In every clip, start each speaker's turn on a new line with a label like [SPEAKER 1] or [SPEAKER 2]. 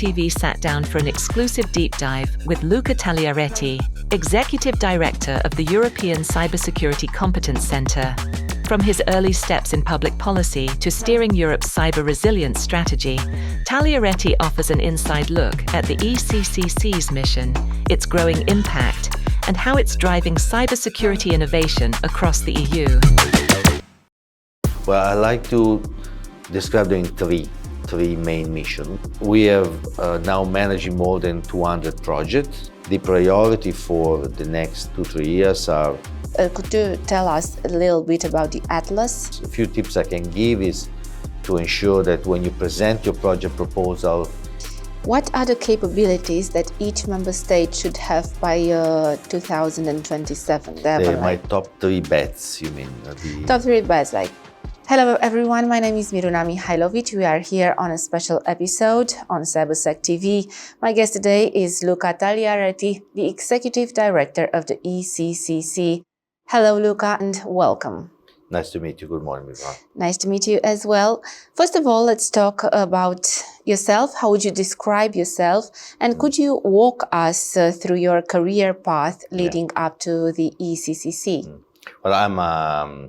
[SPEAKER 1] CybersecTV sat down for an exclusive deep dive with Luca Tagliaretti, Executive Director of the European Cybersecurity Competence Centre. From his early steps in public policy to steering Europe's cyber resilience strategy, Tagliaretti offers an inside look at the ECCC's mission, its growing impact, and how it's driving cybersecurity innovation across the EU.
[SPEAKER 2] Well, I like to describe them in three main missions. We have now managing more than 200 projects. The priority for the next 2-3 years are...
[SPEAKER 3] Could you tell us a little bit about the Atlas?
[SPEAKER 2] A few tips I can give is to ensure that when you present your project proposal...
[SPEAKER 3] What are the capabilities that each member state should have by 2027?
[SPEAKER 2] They're my top 3 bets, you mean?
[SPEAKER 3] Top 3 bets, like... Hello everyone, my name is Miruna Mihailovic. We are here on a special episode on CybersecTV. My guest today is Luca Tagliaretti, the Executive Director of the ECCC. Hello Luca and welcome.
[SPEAKER 2] Nice to meet you. Good morning, Miruna.
[SPEAKER 3] Nice to meet you as well. First of all, let's talk about yourself. How would you describe yourself? And could you walk us through your career path leading up to the ECCC?
[SPEAKER 2] Well, I'm a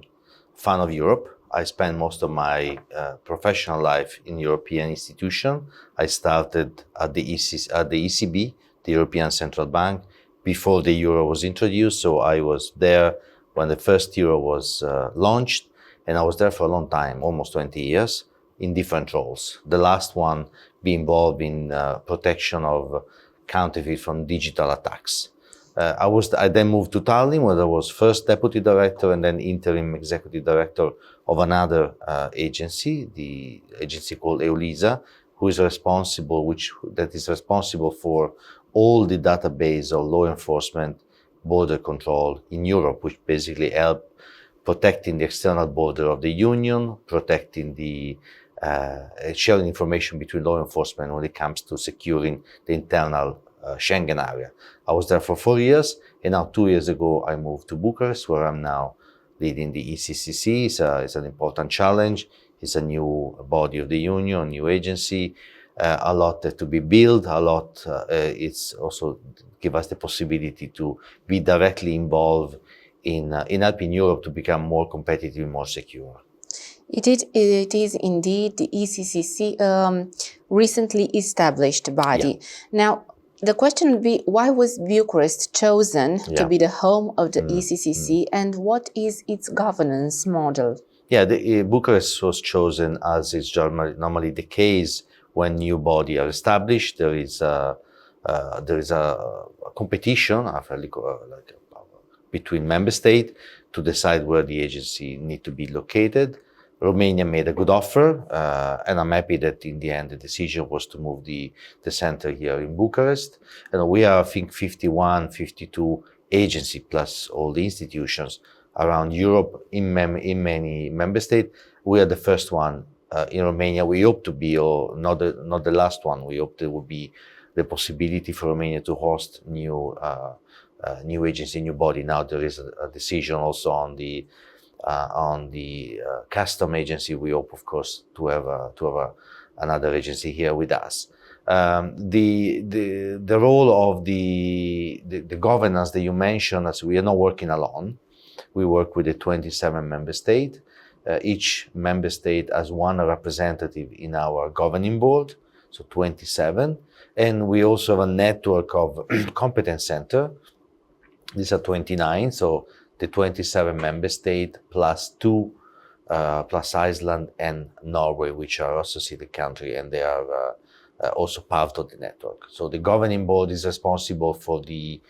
[SPEAKER 2] fan of Europe. I spent most of my professional life in European institutions. I started at the ECB, the European Central Bank, before the euro was introduced. So I was there when the first euro was launched, and I was there for a long time, almost 20 years, in different roles. The last one being involved in protection of counterfeit from digital attacks. I then moved to Tallinn, where I was first deputy director and then interim executive director of another agency, the agency called EULISA, that is responsible for all the database of law enforcement border control in Europe, which basically help protecting the external border of the Union, protecting the sharing information between law enforcement when it comes to securing the internal Schengen area. I was there for 4 years, and now 2 years ago I moved to Bucharest, where I'm now leading the ECCC. It's an important challenge. It's a new body of the Union, a new agency, a lot to be built, it's also give us the possibility to be directly involved in helping Europe to become more competitive, more secure.
[SPEAKER 3] It is indeed the ECCC recently established body.
[SPEAKER 2] Yeah.
[SPEAKER 3] Now, the question would be, why was Bucharest chosen to be the home of the ECCC and what is its governance model?
[SPEAKER 2] Yeah, Bucharest was chosen, as is normally the case when new bodies are established. There is a competition between member states to decide where the agency need to be located. Romania made a good offer, and I'm happy that in the end the decision was to move the center here in Bucharest. And we are, I think, 51, 52 agencies plus all the institutions around Europe in many member states. We are the first one in Romania. We hope to be, or not the last one. We hope there will be the possibility for Romania to host new agency, new body. Now there is a decision also on the custom agency. We hope, of course, to have another agency here with us. The role of the governance that you mentioned, as we are not working alone. We work with the 27 member states. Each member state has one representative in our governing board, so 27. And we also have a network of competence center. These are 29, so the 27 member states plus 2, plus Iceland and Norway, which are associated countries, and they are also part of the network. So the governing board is responsible for the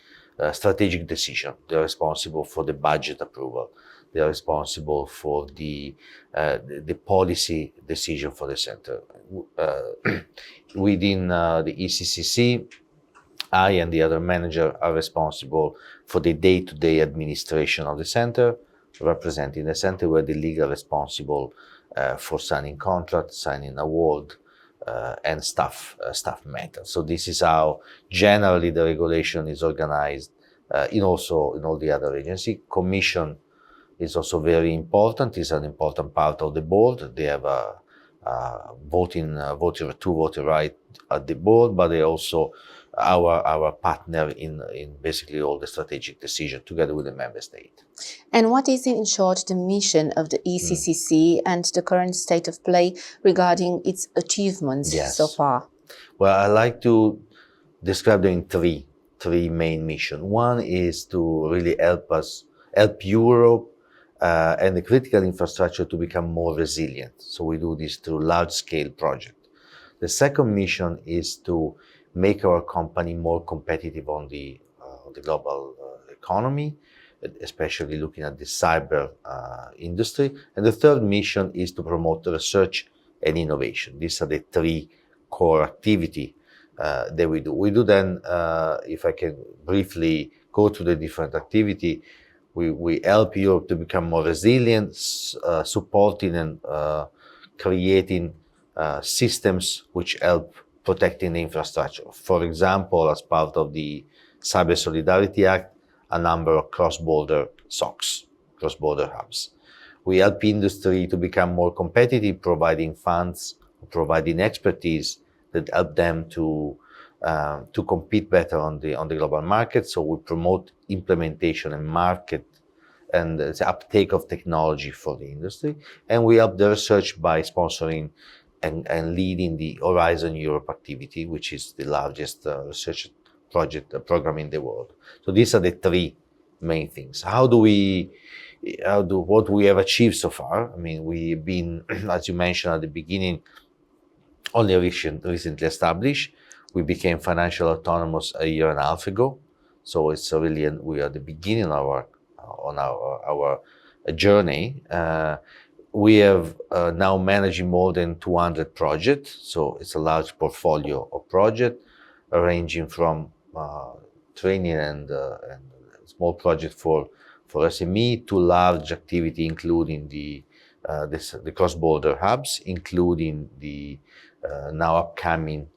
[SPEAKER 2] strategic decision. They're responsible for the budget approval. They are responsible for the policy decision for the center. Within the ECCC, I and the other manager are responsible for the day-to-day administration of the center, representing the center. We're the legal responsible for signing contracts, signing award, and staff matters. So this is how generally the regulation is organized in all the other agencies. Commission is also very important. It's an important part of the board. They have voting right at the board, but they're also our partner in basically all the strategic decision together with the member state.
[SPEAKER 3] And what is, in short, the mission of the ECCC and the current state of play regarding its achievements so far?
[SPEAKER 2] Well, I like to describe them in three main missions. One is to really help Europe and the critical infrastructure to become more resilient. So we do this through large-scale projects. The second mission is to make our company more competitive on the global economy, especially looking at the cyber industry. And the third mission is to promote research and innovation. These are the three core activity that we do. We do then, if I can briefly go to the different activity, we help Europe to become more resilient, supporting and creating systems which help protecting the infrastructure. For example, as part of the Cyber Solidarity Act, a number of cross-border SOCs, cross-border hubs. We help industry to become more competitive, providing funds, providing expertise that help them to compete better on the global market. So we promote implementation and market and the uptake of technology for the industry. And we help the research by sponsoring and leading the Horizon Europe activity, which is the largest research program in the world. So these are the three main things. What we have achieved so far? I mean, we've been, as you mentioned at the beginning, only recently established. We became financial autonomous a year and a half ago. So it's really, we are at the beginning of our journey. We have now managing more than 200 projects. So it's a large portfolio of projects ranging from training and small projects for SME to large activity, including the cross-border hubs, including the now upcoming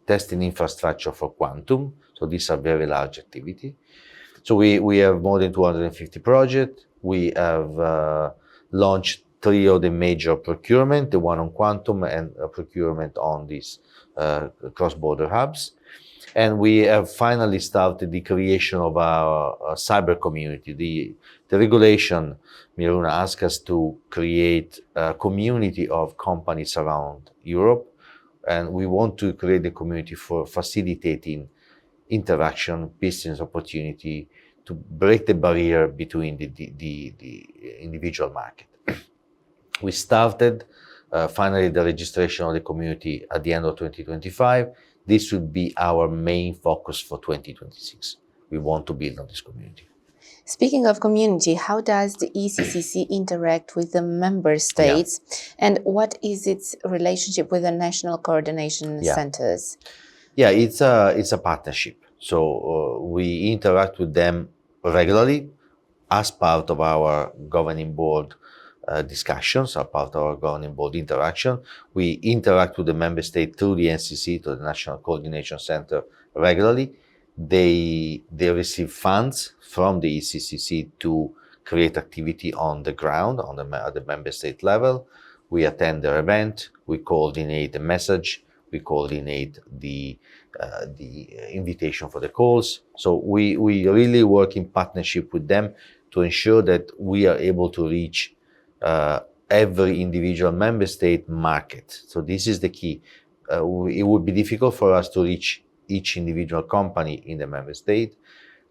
[SPEAKER 2] testing infrastructure for quantum. So these are very large activity. So we have more than 250 projects. We have launched 3 of the major procurement, the one on quantum and a procurement on these cross-border hubs. And we have finally started the creation of our cyber community. The regulation, Miruna, asked us to create a community of companies around Europe. And we want to create a community for facilitating interaction, business opportunity, to break the barrier between the individual market. We started finally the registration of the community at the end of 2025. This would be our main focus for 2026. We want to build on this community.
[SPEAKER 3] Speaking of community, how does the ECCC interact with the member states, and what is its relationship with the national coordination centers?
[SPEAKER 2] Yeah, it's a partnership. So we interact with them regularly as part of our governing board discussions, as part of our governing board interaction. We interact with the member state through the NCC, to the National Coordination Center, regularly. They receive funds from the ECCC to create activity on the ground, at the member state level. We attend their event, we coordinate the message, we coordinate the invitation for the calls. So we really work in partnership with them to ensure that we are able to reach every individual member state market. So this is the key. It would be difficult for us to reach each individual company in the member state.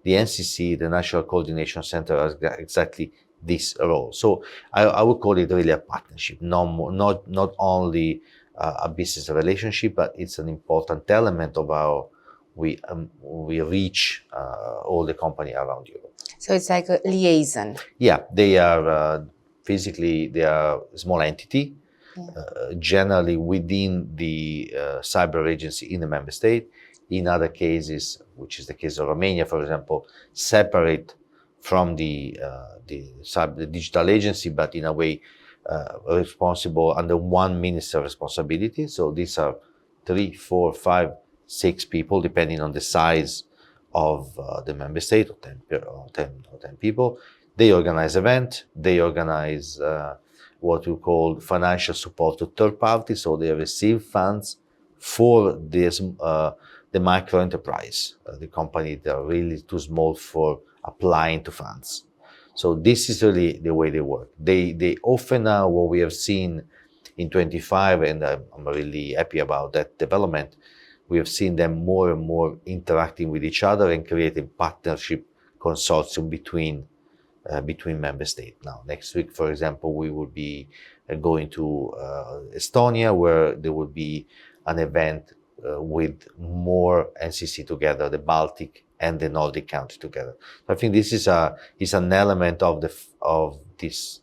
[SPEAKER 2] The NCC, the National Coordination Center, has got exactly this role. So I would call it really a partnership, not only a business relationship, but it's an important element of how we reach all the company around Europe.
[SPEAKER 3] So it's like a liaison.
[SPEAKER 2] Yeah, they are physically they are a small entity, generally within the cyber agency in the member state. In other cases, which is the case of Romania, for example, separate from the digital agency, but in a way responsible under one minister responsibility. So these are 3, 4, 5, 6 people, depending on the size of the member state, or 10 people. They organize event. They organize what we call financial support to third parties. So they receive funds for this, the micro enterprise, the company that are really too small for applying to funds. So this is really the way they work. They often are what we have seen in 25, and I'm really happy about that development. We have seen them more and more interacting with each other and creating partnership consortium between member states. Now, next week, for example, we will be going to Estonia, where there will be an event with more NCC together, the Baltic and the Nordic countries together. So I think this is an element of this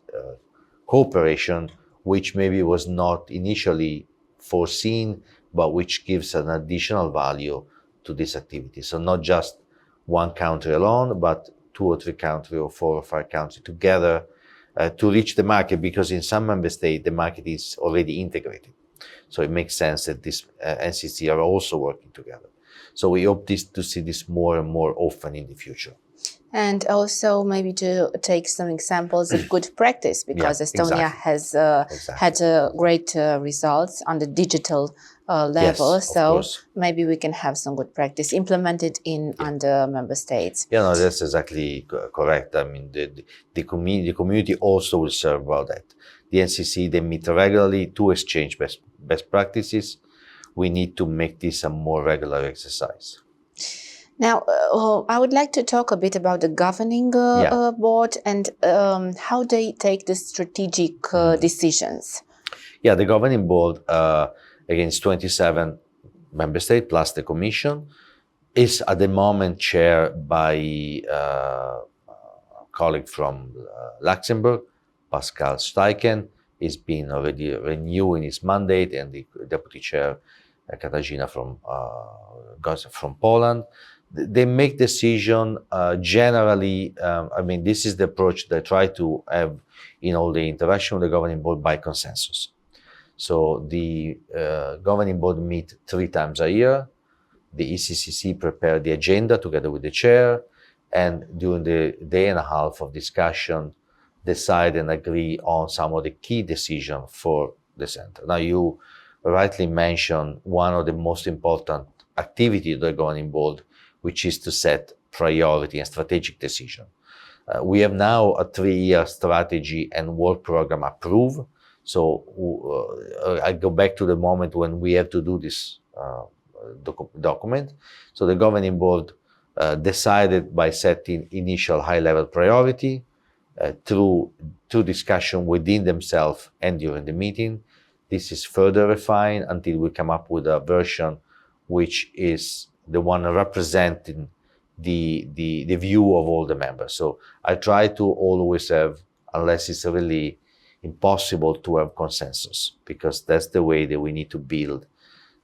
[SPEAKER 2] cooperation, which maybe was not initially foreseen, but which gives an additional value to this activity. So not just one country alone, but 2 or 3 countries or 4 or 5 countries together to reach the market, because in some member states the market is already integrated. So it makes sense that this NCC are also working together. So we hope to see this more and more often in the future.
[SPEAKER 3] And also maybe to take some examples of good practice, because Estonia has had great results on the digital level.
[SPEAKER 2] Yes,
[SPEAKER 3] so maybe we can have some good practice implemented in other member states.
[SPEAKER 2] Yeah, no, that's exactly correct. I mean, the community also will serve about that. The NCC, they meet regularly to exchange best practices. We need to make this a more regular exercise.
[SPEAKER 3] Now, I would like to talk a bit about the governing board and how they take the strategic decisions.
[SPEAKER 2] Yeah, the governing board, against 27 member states plus the Commission, is at the moment chaired by a colleague from Luxembourg, Pascal Steichen. He's been already renewing his mandate, and the deputy chair, Katarzyna from Poland. They make decision generally. I mean, this is the approach they try to have in all the interaction with the governing board, by consensus. So the governing board meet 3 times a year. The ECCC prepare the agenda together with the chair, and during the day and a half of discussion, decide and agree on some of the key decisions for the center. Now, you rightly mentioned one of the most important activities of the governing board, which is to set priority and strategic decision. We have now a 3-year strategy and work program approved. So I go back to the moment when we have to do this document. So the governing board decided by setting initial high-level priority through discussion within themselves and during the meeting. This is further refined until we come up with a version which is the one representing the view of all the members. So I try to always have, unless it's really impossible, to have consensus, because that's the way that we need to build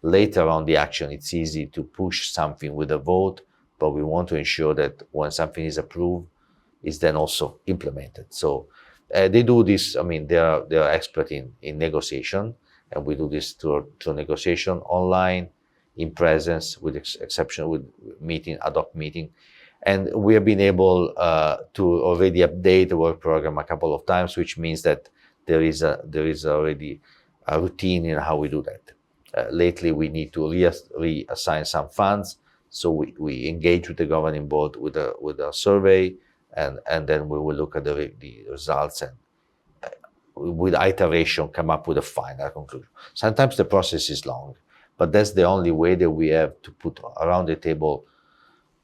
[SPEAKER 2] later on the action. It's easy to push something with a vote, but we want to ensure that when something is approved, it's then also implemented. So they do this. I mean, they are expert in negotiation, and we do this through negotiation online, in presence, with exception with ad hoc meeting. And we have been able to already update the work program a couple of times, which means that there is already a routine in how we do that. Lately, we need to reassign some funds, so we engage with the governing board with a survey, and then we will look at the results, and with iteration come up with a final conclusion. Sometimes the process is long, but that's the only way that we have to put around the table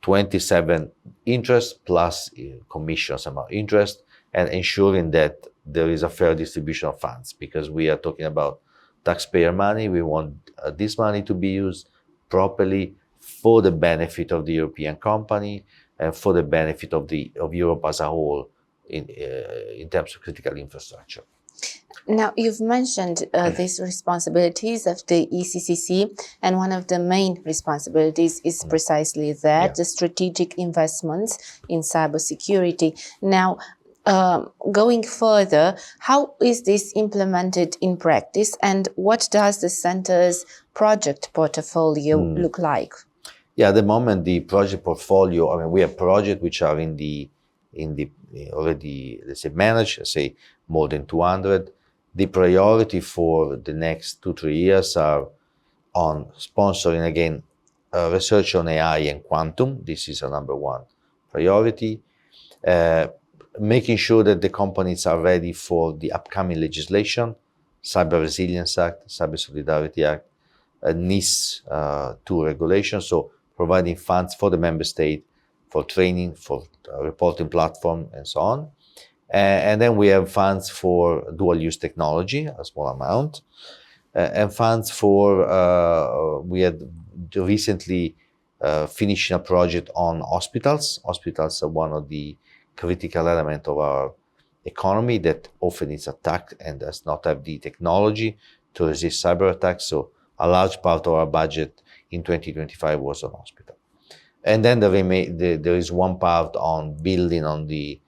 [SPEAKER 2] 27 interests plus commissions amount interest, and ensuring that there is a fair distribution of funds, because we are talking about taxpayer money. We want this money to be used properly for the benefit of the European company and for the benefit of Europe as a whole in terms of critical infrastructure.
[SPEAKER 3] Now, you've mentioned these responsibilities of the ECCC, and one of the main responsibilities is precisely that, the strategic investments in cybersecurity. Now, going further, how is this implemented in practice, and what does the center's project portfolio look like?
[SPEAKER 2] Yeah, at the moment, the project portfolio, I mean, we have projects which are in the already, let's say, managed, let's say more than 200. The priority for the next 2-3 years are on sponsoring, again, research on AI and quantum. This is a number one priority. Making sure that the companies are ready for the upcoming legislation, Cyber Resilience Act, Cyber Solidarity Act, NIS2 regulation, so providing funds for the member state for training, for reporting platform, and so on. And then we have funds for dual-use technology, a small amount, and funds for, we had recently finished a project on hospitals. Hospitals are one of the critical elements of our economy that often is attacked and does not have the technology to resist cyber attacks. So a large part of our budget in 2025 was on hospital. And then there is one part on building on the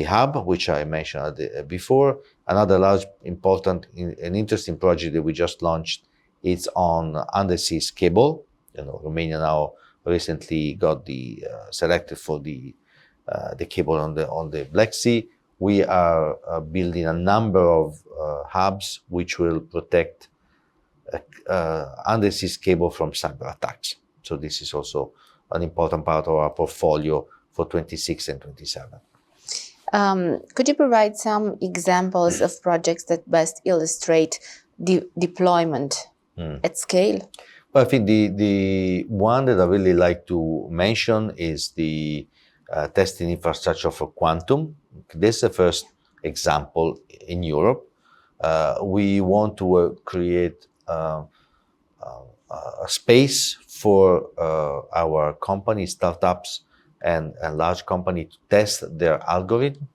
[SPEAKER 2] hub, which I mentioned before. Another large, important, and interesting project that we just launched is on undersea cable. Romania now recently got selected for the cable on the Black Sea. We are building a number of hubs which will protect undersea cable from cyber attacks. So this is also an important part of our portfolio for 26 and 27.
[SPEAKER 3] Could you provide some examples of projects that best illustrate deployment at scale?
[SPEAKER 2] Well, I think the one that I really like to mention is the testing infrastructure for quantum. This is the first example in Europe. We want to create a space for our companies, startups, and large companies to test their algorithm.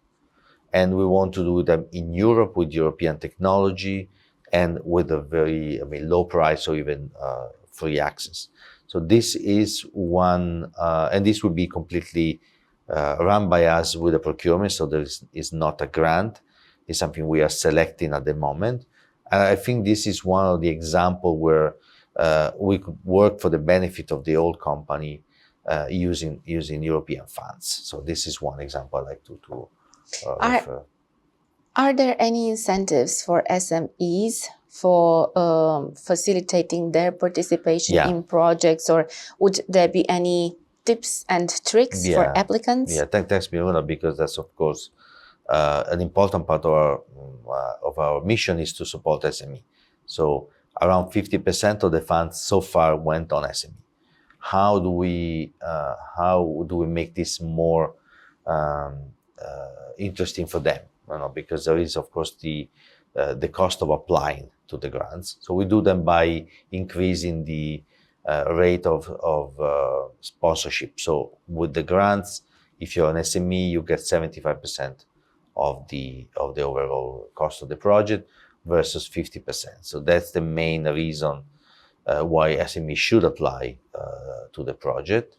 [SPEAKER 2] And we want to do them in Europe with European technology and with a very low price or even free access. So this is one, and this will be completely run by us with a procurement. So there is not a grant. It's something we are selecting at the moment. And I think this is one of the examples where we could work for the benefit of the old company using European funds. So this is one example I like to refer.
[SPEAKER 3] Are there any incentives for SMEs for facilitating their participation in projects, or would there be any tips and tricks for applicants?
[SPEAKER 2] Yeah, thanks, Miruna, because that's of course an important part of our mission is to support SME. So around 50% of the funds so far went on SME. How do we make this more interesting for them? Because there is, of course, the cost of applying to the grants. So we do them by increasing the rate of sponsorship. So with the grants, if you're an SME, you get 75% of the overall cost of the project versus 50%. So that's the main reason why SME should apply to the project.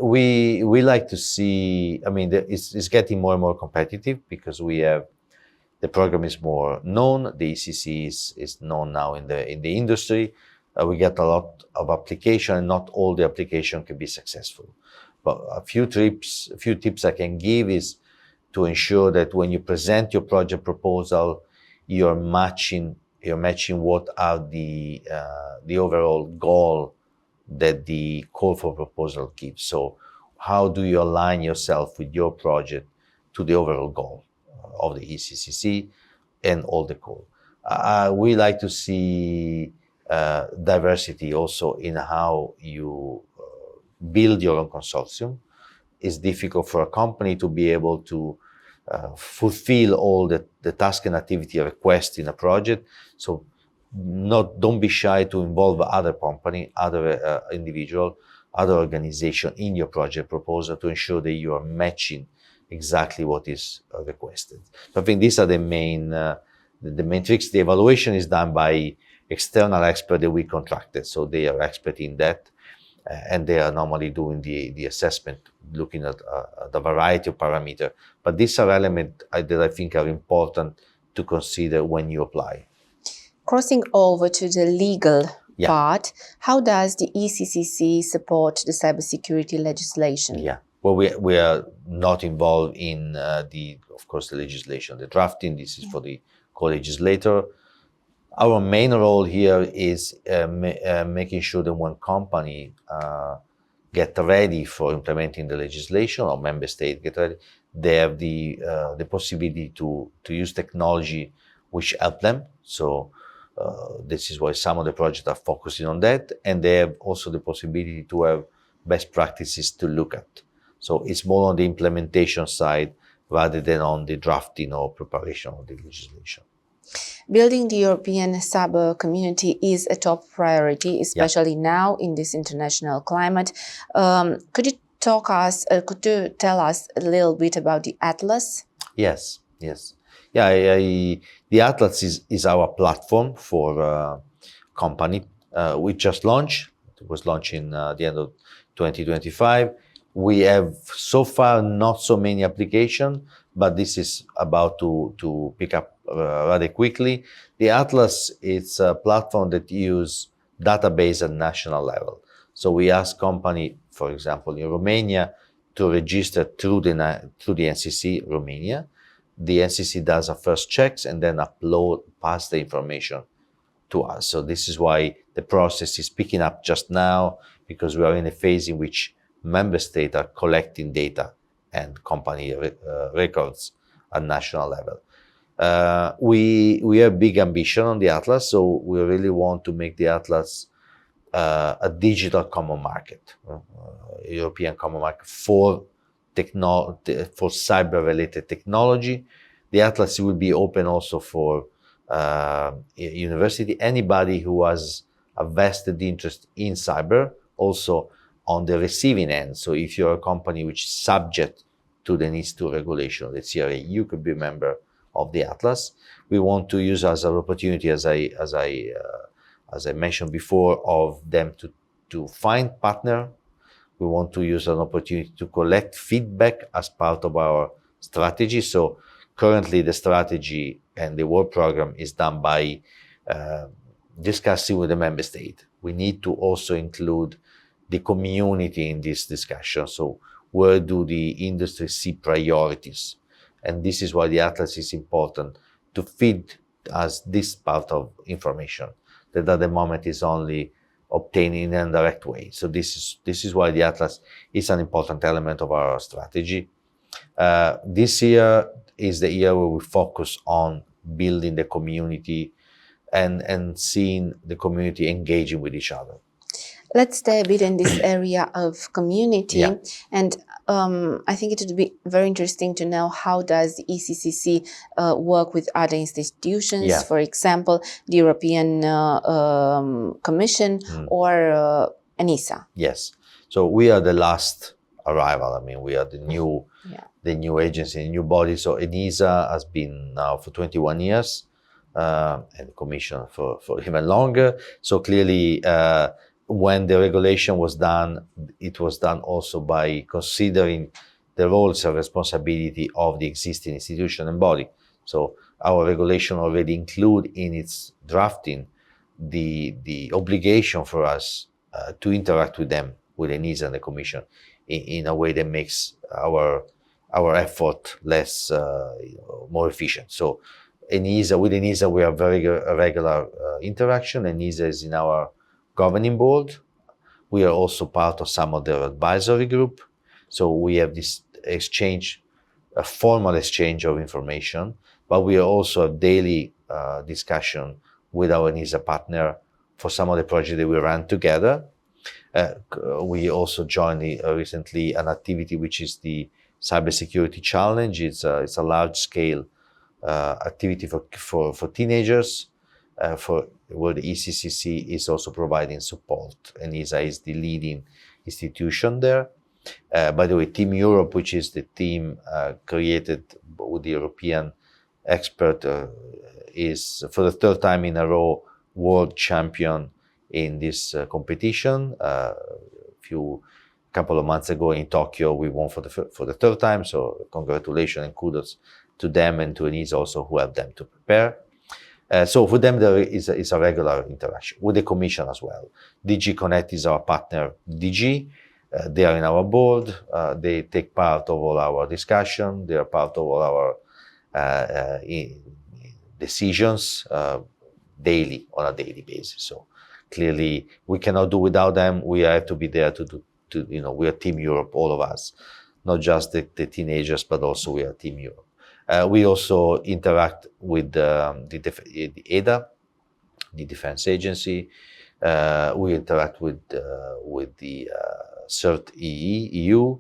[SPEAKER 2] We like to see, it's getting more and more competitive because the program is more known. The ECCC is known now in the industry. We get a lot of application, and not all the application can be successful. But a few tips I can give is to ensure that when you present your project proposal, you're matching what are the overall goal that the call for proposal gives. So how do you align yourself with your project to the overall goal of the ECCC and all the call? We like to see diversity also in how you build your own consortium. It's difficult for a company to be able to fulfill all the task and activity requests in a project. So don't be shy to involve other company, other individual, other organization in your project proposal to ensure that you are matching exactly what is requested. So I think these are the main tricks. The evaluation is done by external experts that we contracted, so they are expert in that, and they are normally doing the assessment, looking at the variety of parameters. But these are elements that I think are important to consider when you apply.
[SPEAKER 3] Crossing over to the legal part, how does the ECCC support the cybersecurity legislation?
[SPEAKER 2] Yeah, well, we are not involved in of course, the legislation, the drafting. This is for the co-legislator. Our main role here is making sure that when company get ready for implementing the legislation, or member state get ready, they have the possibility to use technology which help them. So this is why some of the projects are focusing on that, and they have also the possibility to have best practices to look at. So it's more on the implementation side rather than on the drafting or preparation of the legislation.
[SPEAKER 3] Building the European cyber community is a top priority, especially now in this international climate. Could you tell us a little bit about the Atlas?
[SPEAKER 2] Yes. Yeah, the Atlas is our platform for company. We just launched. It was launched in the end of 2025. We have so far not so many applications, but this is about to pick up rather quickly. The Atlas is a platform that uses database at national level. So we ask company, for example, in Romania, to register through the NCC Romania. The NCC does a first checks and then pass the information to us. So this is why the process is picking up just now, because we are in a phase in which member states are collecting data and company records at national level. We have big ambition on the Atlas, so we really want to make the Atlas a digital common market, European common market for cyber-related technology. The Atlas will be open also for university, anybody who has a vested interest in cyber, also on the receiving end. So if you're a company which is subject to the NIS2 regulation, the CRA, you could be a member of the Atlas. We want to use as an opportunity, as I mentioned before, of them to find partner. We want to use an opportunity to collect feedback as part of our strategy. So currently the strategy and the work program is done by discussing with the member state. We need to also include the community in this discussion. So where do the industry see priorities? And this is why the Atlas is important to feed us this part of information that at the moment is only obtained in an indirect way. So this is why the Atlas is an important element of our strategy. This year is the year where we focus on building the community and seeing the community engaging with each other.
[SPEAKER 3] Let's stay a bit in this area of community. Yeah. And I think it would be very interesting to know, how does the ECCC work with other institutions, yeah. For example, the European Commission or ENISA?
[SPEAKER 2] Yes. So we are the last arrival. I mean, we are the new agency, the new body. So ENISA has been now for 21 years and the Commission for even longer. So clearly, when the regulation was done, it was done also by considering the roles and responsibility of the existing institution and body. So our regulation already include in its drafting the obligation for us to interact with them, with ENISA and the Commission, in a way that makes our effort less more efficient. So with ENISA we have very regular interaction. ENISA is in our governing board. We are also part of some of their advisory group. So we have this exchange, a formal exchange of information, but we also have daily discussion with our ENISA partner for some of the projects that we run together. We also joined recently an activity which is the Cybersecurity Challenge. It's a large-scale activity for teenagers, where the ECCC is also providing support. ENISA is the leading institution there. By the way, Team Europe, which is the team created with the European expert, is for the third time in a row world champion in this competition. Couple of months ago in Tokyo, we won for the third time. So congratulations and kudos to them and to ENISA also, who helped them to prepare. So for them, there is a regular interaction with the Commission as well. DG Connect is our partner DG. They are in our board. They take part of all our discussion. They are part of all our decisions daily, on a daily basis. So clearly, we cannot do without them. We have to be there to do. We are Team Europe, all of us, not just the teenagers, but also we are Team Europe. We also interact with the EDA, the Defense Agency. We interact with the CERT EU.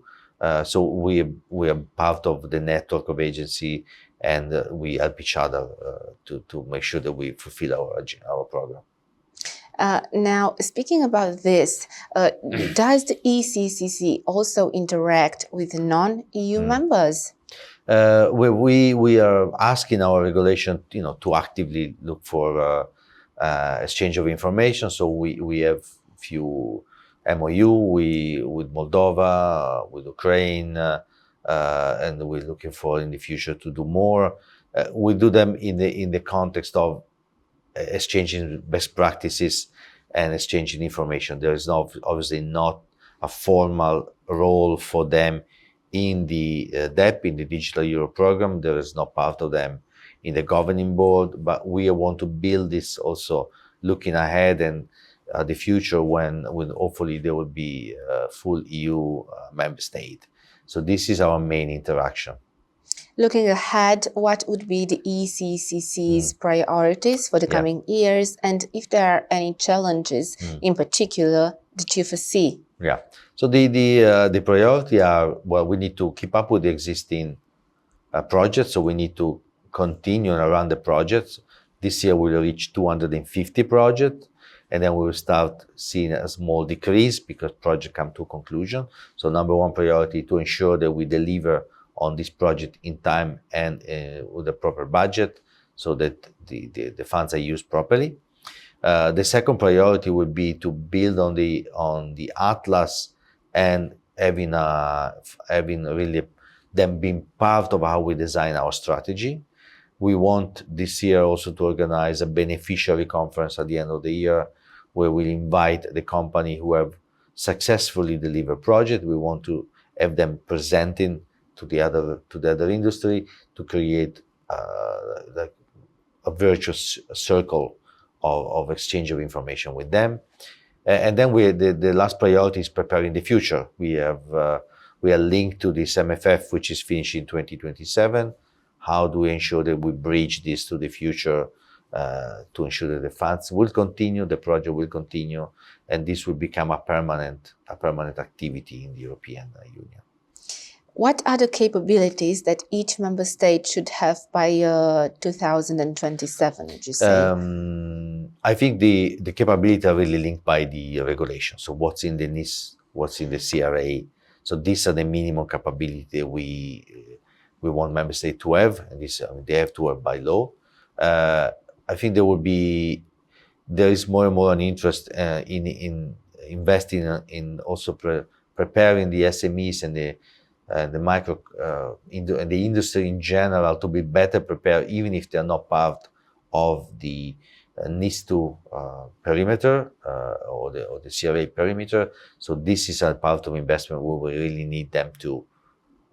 [SPEAKER 2] So we are part of the network of agency, and we help each other to make sure that we fulfill our program.
[SPEAKER 3] Now, speaking about this, does the ECCC also interact with non-EU members?
[SPEAKER 2] We are asking our regulation, to actively look for exchange of information. So we have few MOU with Moldova, with Ukraine, and we're looking for in the future to do more. We do them in the context of exchanging best practices and exchanging information. There is obviously not a formal role for them in the DEP, in the Digital Euro program. There is no part of them in the governing board, but we want to build this also looking ahead and the future when hopefully there will be a full EU member state. So this is our main interaction.
[SPEAKER 3] Looking ahead, what would be the ECCC's priorities for the coming years, and if there are any challenges in particular that you foresee?
[SPEAKER 2] Yeah. So the priority are, well, we need to keep up with the existing projects. So we need to continue and run the projects. This year we'll reach 250 projects, and then we will start seeing a small decrease because projects come to conclusion. So number one priority to ensure that we deliver on this project in time and with a proper budget, so that the funds are used properly. The second priority would be to build on the atlas and having really them being part of how we design our strategy. We want this year also to organize a beneficiary conference at the end of the year, where we invite the company who have successfully delivered project. We want to have them presenting to the other industry to create a virtuous circle of exchange of information with them. And then the last priority is preparing the future. We are linked to this MFF, which is finishing in 2027. How do we ensure that we bridge this to the future to ensure that the funds will continue, the project will continue, and this will become a permanent activity in the European Union.
[SPEAKER 3] What are the capabilities that each member state should have by 2027, would you say?
[SPEAKER 2] I think the capability are really linked by the regulation. So what's in the NIS, what's in the CRA. So these are the minimum capability we want member states to have, and they have to have by law. I think there is more and more an interest in investing in also preparing the SMEs and the micro and the industry in general to be better prepared, even if they are not part of the NIS2 perimeter or the CRA perimeter. So this is a part of investment where we really need them to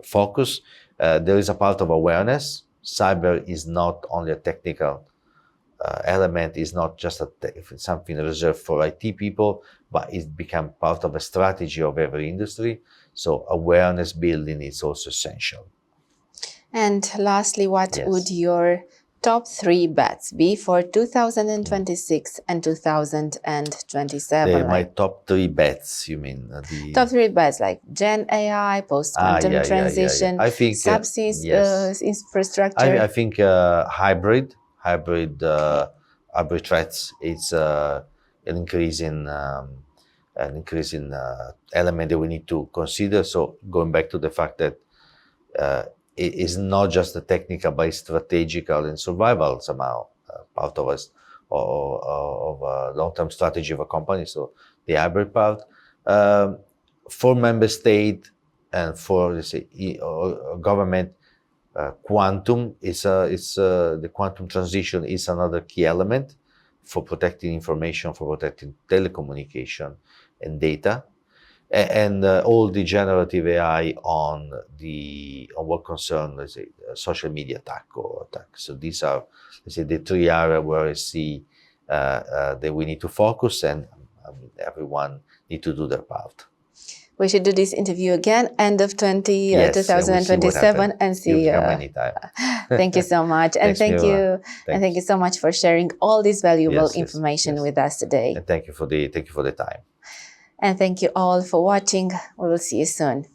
[SPEAKER 2] focus. There is a part of awareness. Cyber is not only a technical element, is not just something reserved for IT people, but it's become part of a strategy of every industry. So awareness building is also essential.
[SPEAKER 3] And lastly, what would your top 3 bets be for 2026 and 2027?
[SPEAKER 2] My top 3 bets, you mean?
[SPEAKER 3] Top 3 bets like Gen AI, post-quantum transition,
[SPEAKER 2] I think,
[SPEAKER 3] subsea infrastructure.
[SPEAKER 2] I think hybrid threats is an increasing element that we need to consider. So going back to the fact that it is not just the technical, but it's strategical and survival somehow part of us of a long-term strategy of a company. So the hybrid part for member state and for government, quantum is the quantum transition is another key element for protecting information, for protecting telecommunication and data. and all the generative AI on what concerns, let's say, social media attack or attack. So these are, let's say, the three areas where I see that we need to focus, and everyone need to do their part.
[SPEAKER 3] We should do this interview again end of 2027 and see.
[SPEAKER 2] You can come anytime.
[SPEAKER 3] Thank you so much, and thank you so much for sharing all this valuable information with us today.
[SPEAKER 2] And thank you for the time.
[SPEAKER 3] And thank you all for watching. We will see you soon.